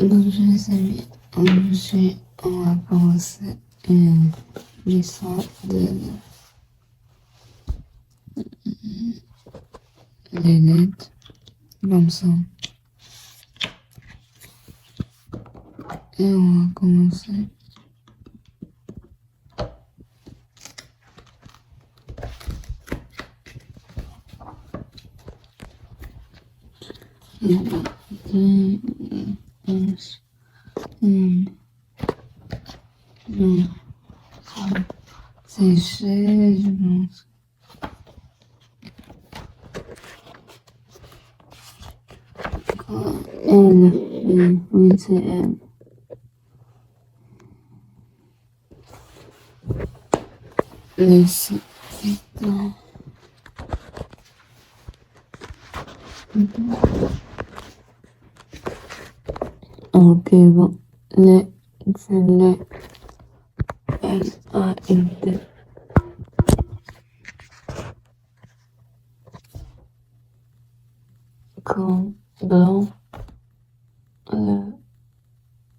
Bonjour les amis, aujourd'hui on va commencer une leçon de les lettres comme ça. Et on va commencer. Non, c'est chez, je pense. L, oui, c'est L. Leçon. Ok, bon. C'est le L-A-N-T. Comme blanc,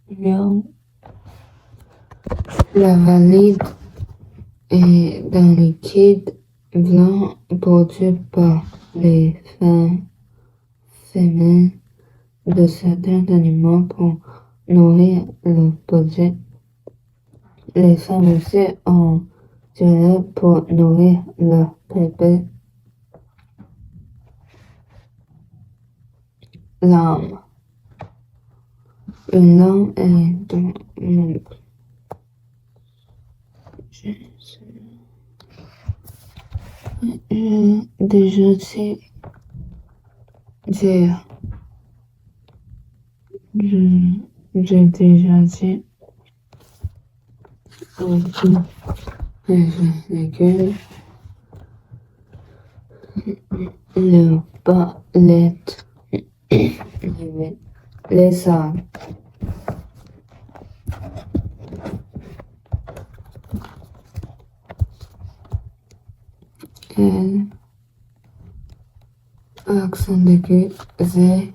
viande, la valide est d'un liquide blanc produit par les femelles de certains animaux pour nourrir le bébé. Les femmes aussi ont du lait pour nourrir leur bébé. L'âme. Une lame est dans mon déjà dit dire. J'ai déjà dit légumes, le palette, les arbres. L, accent aigu, Z,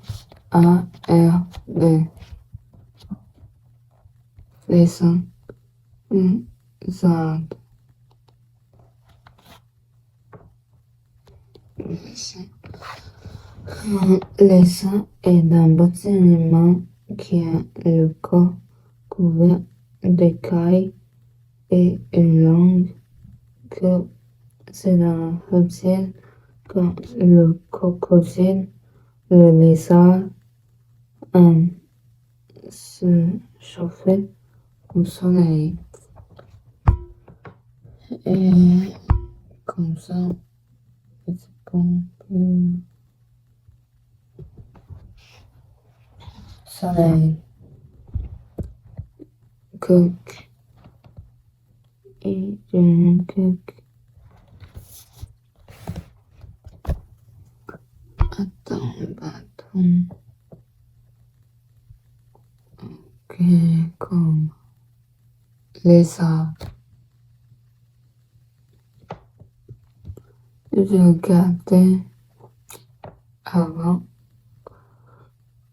A, R, D. Les sons, Z. Les sons est un petit animal qui a le corps couvert d'écailles et une langue que c'est un reptile comme le crocodile, le lézard, se chauffer au soleil. Et comme ça, c'est bon. Soleil. Cook. Et je cook. Attends, le bâton. Ok, comme les arbres. Je regardais avant,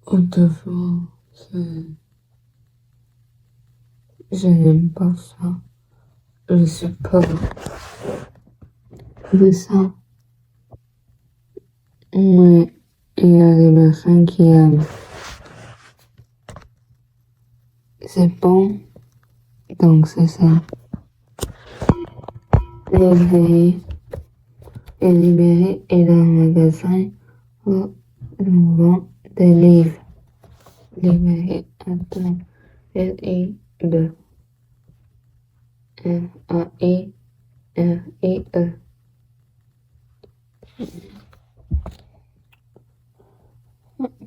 autrefois, je n'aime pas ça. Je suis peur de ça. Mais il y a des personnes qui aiment. C'est bon, donc c'est ça. Libéré et dans le magasin où l'on vend des livres. Libéré, attends, L-I-B. M-A-I-R-I-E.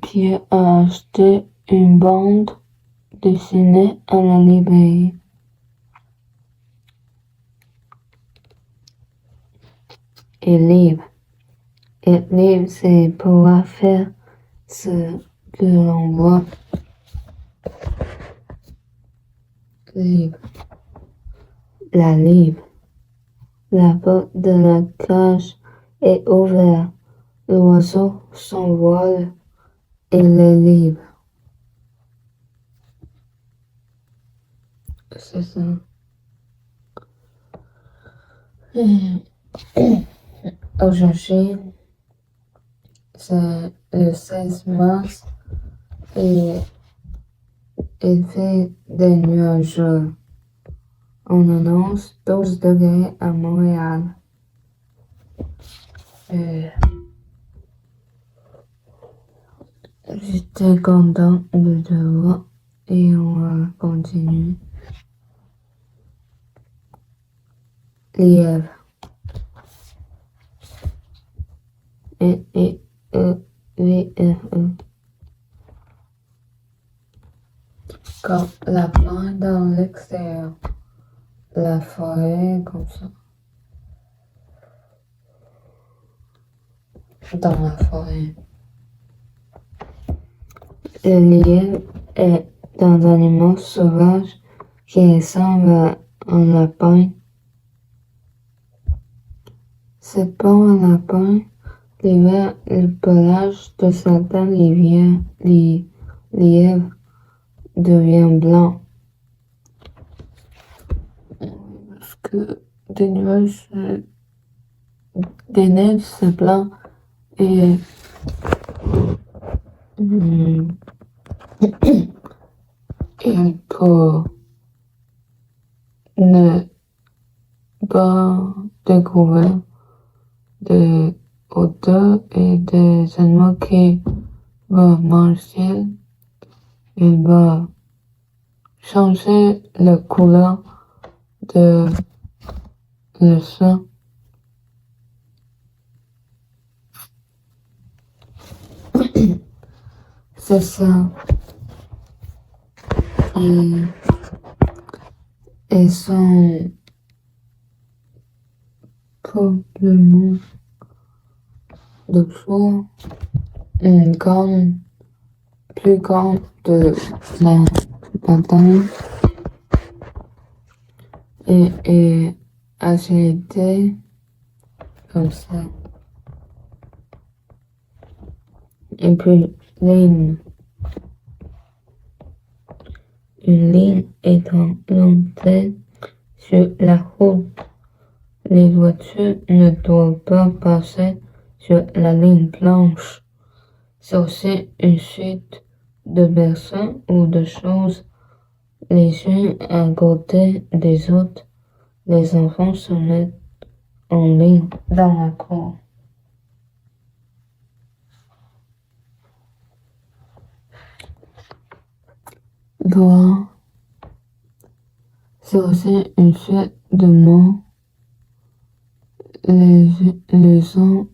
Qui a acheté une bande dessinée à la librairie. Et livre. Et livre, c'est pouvoir faire ce que l'on voit. Livre. La livre. La porte de la cage est ouverte. L'oiseau s'envole et les livre. c'est ça. Et aujourd'hui, c'est le 16 mars et il fait des nuages. On annonce 12 degrés à Montréal. Et j'étais content de te voir et on va continuer. Lièvre. Lièvre. Quand la plante dans l'extérieur, la forêt comme ça. Dans la forêt. Le lièvre est un animal sauvage qui ressemble à un lapin. C'est pas un lapin. L'hiver, le pelage de certains lièvres devient blanc. Parce que des nuages, des neiges, c'est blanc. Et il peut ne pas découvrir des odeurs et des animaux qui vont manger. Il va changer la couleur de le sang. C'est ça. Et sont probablement de fois plus grande de la bataille et agilité comme ça. Et puis une ligne étant plantée sur la route. Les voitures ne doivent pas passer sur la ligne blanche. C'est aussi une suite de personnes ou de choses, les uns à côté des autres. Les enfants se mettent en ligne dans la cour. Droit. C'est aussi une suite de mots. Les uns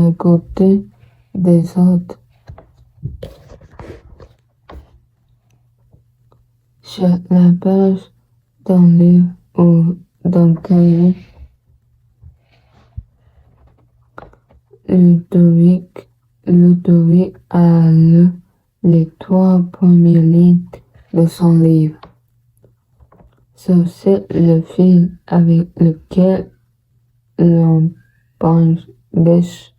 à côté des autres. Sur la page d'un livre ou d'un cahier, Ludovic a lu les 3 premières lignes de son livre. C'est aussi le fil avec lequel l'on bêche.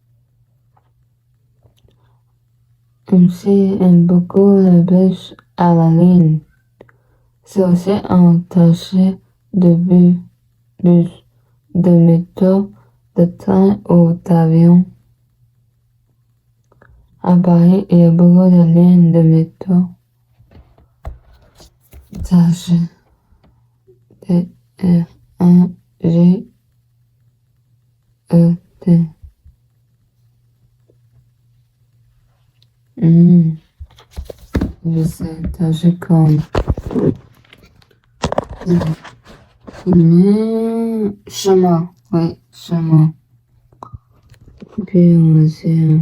Ainsi aime beaucoup la bêche à la ligne. C'est aussi un tâcher de bus, de métro, de train ou d'avion. À Paris, il y a beaucoup de lignes de métro. Tâcher. T-R-1-G-E-T. Je sais, tâcher comme. Mais chemin, oui, chemin. Puis on va essayer.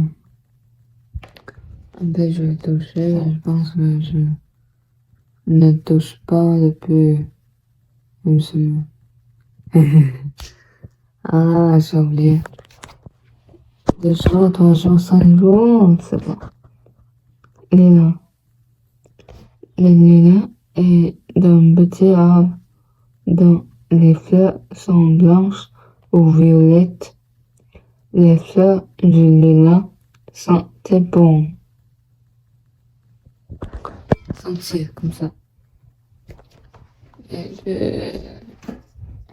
Après, je vais toucher. Je pense que je ne touche pas depuis une semaine. Ah, j'ai oublié. 2 jours, 3 jours, 5 jours, c'est bon. Lilas. Le lilas est d'un petit arbre dont les fleurs sont blanches ou violettes. Les fleurs du lilas sont très bonnes. Sentir comme ça.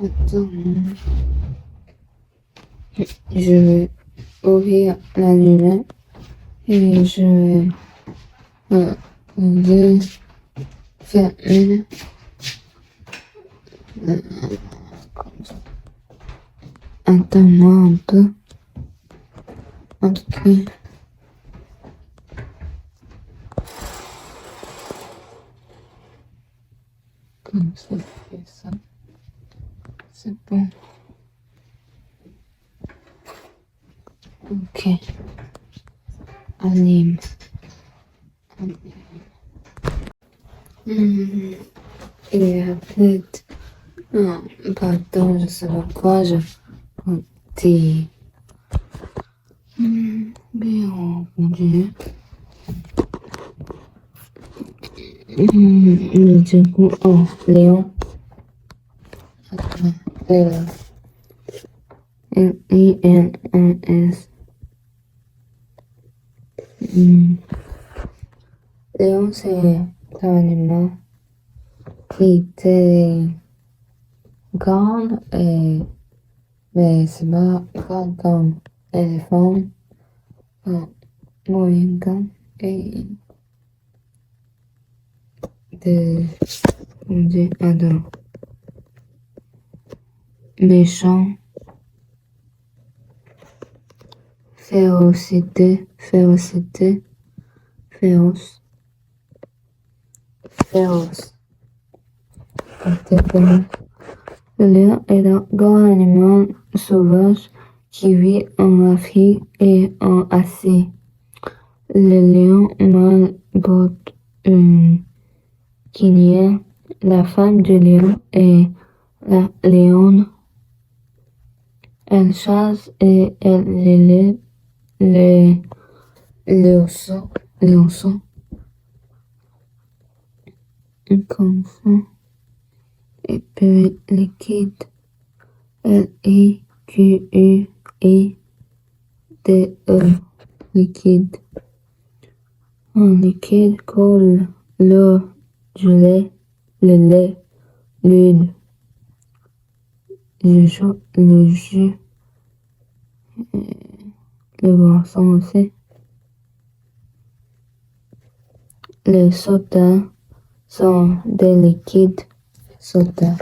Attends. Je vais ouvrir la lumière et je vais fermer. Attends-moi un peu. Ok. Comme ça, je fais ça. C'est bon. Ok. Anime. Et après, pardon, je sais pas quoi, je dis. Bien, on continue. Du coup, oh, Léon. Attends, Lins. Léon, c'est un animal qui était grand, mais c'est pas grand comme éléphant, moyen grand et de, on dit, attends, méchant, férocité, féroce. Le lion est un grand animal sauvage qui vit en Afrique et en Asie. Le lion mâle porte une crinière. La femme du lion est la lionne. Elle chasse et elle élève les lionceaux. Comme ça. Et puis liquide. Liquide. Liquide. En liquide coule l'eau, le lait, l'huile, le jus, le boisson aussi. Les sodas sont des liquides soda.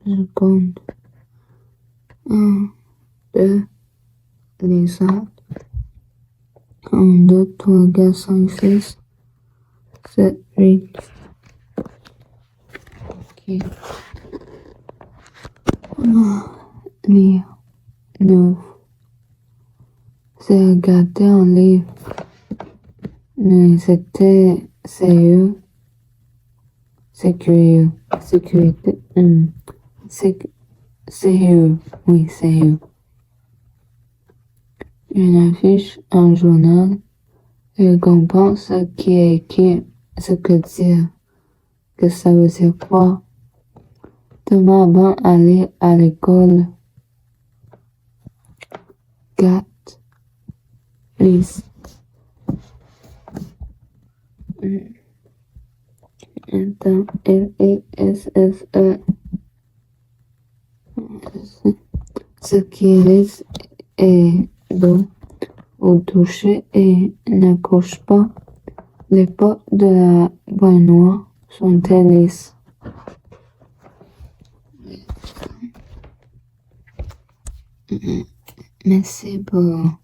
Je compte 1, 2, les autres. 1, 2, 3, 4, 5, 6, 7, 8. Ok. 8, 9. J'ai regardé un livre, mais c'était sérieux. Sécurité. Sérieux. Oui, sérieux. Une affiche, un journal, et je comprends ce qui est écrit, ce que dire, que ça veut dire quoi. Demain avant aller à l'école. 4, please. Attends, Lisse. Ce qui risque est d'eau au toucher et n'accroche pas. Les portes de la baignoire sont lisses. Merci pour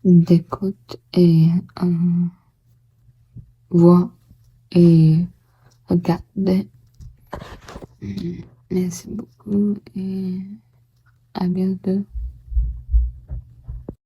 l'écoute et voir et regarder. Merci beaucoup et à bientôt.